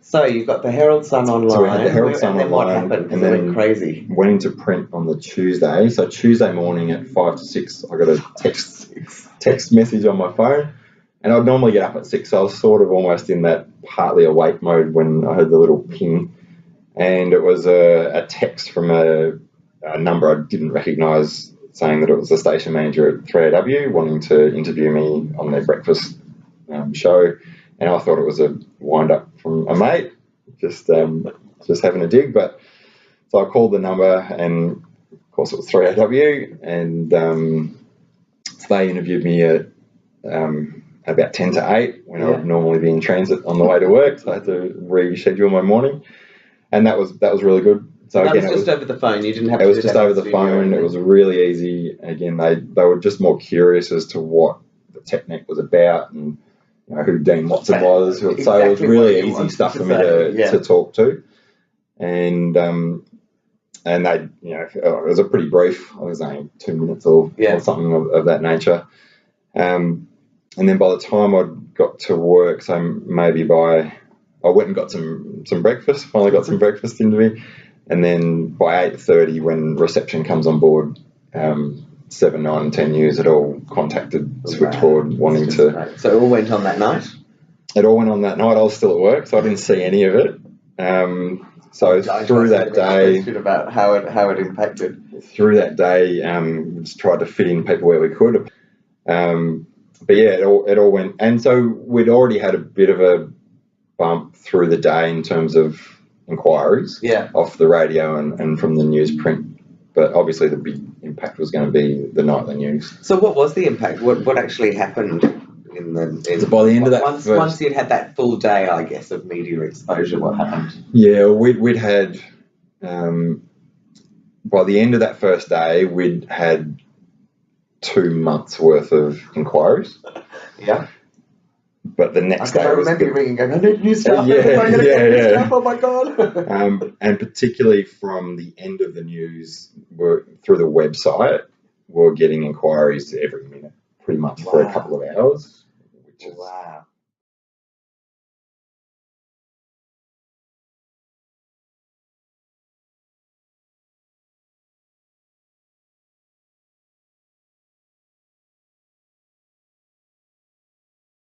So you've got the Herald Sun online. So we had the Herald Sun and then online, what happened? and It then went crazy. went into print on the Tuesday. So Tuesday morning at 5 to 6, I got a text message on my phone, and I'd normally get up at 6, so I was sort of almost in that partly awake mode when I heard the little ping, and it was a text from a number I didn't recognise, saying that it was the station manager at 3AW wanting to interview me on their breakfast show, and I thought it was a wind up from a mate, just having a dig. But so I called the number, and of course it was 3AW, and they interviewed me at about 10 to 8 when I would normally be in transit on the way to work, so I had to reschedule my morning, and that was really good. So that again, was just over the phone. You didn't have. It to was do just that over the phone. It was really easy. Again, they were just more curious as to what the technique was about, and who Dean Watson was. Exactly. So it was really easy stuff for me to talk to, and they, it was a pretty brief. I was only 2 minutes or something of that nature. And then by the time I got to work, so maybe I went and got some breakfast. Finally got some breakfast into me. And then by 8:30, when reception comes on board, 7, 9, and 10 News had all contacted Switchboard wanting to. Great. So it all went on that night? It all went on that night. I was still at work, so I didn't see any of it. So through that day, about how it impacted. Through that day, just tried to fit in people where we could. But yeah, it all went. And so we'd already had a bit of a bump through the day in terms of inquiries off the radio and from the newsprint, but obviously the big impact was going to be the nightly news. So what was the impact? What actually happened so by the end of that once you'd had that full day, I guess, of media exposure, what happened? Yeah, we'd had by the end of that first day, we'd had 2 months worth of inquiries. Yeah. But the next day, I remember you ringing, going, "I need new stuff. Oh my god!" And particularly from the end of the news, through the website, we're getting inquiries every minute, pretty much for a couple of hours.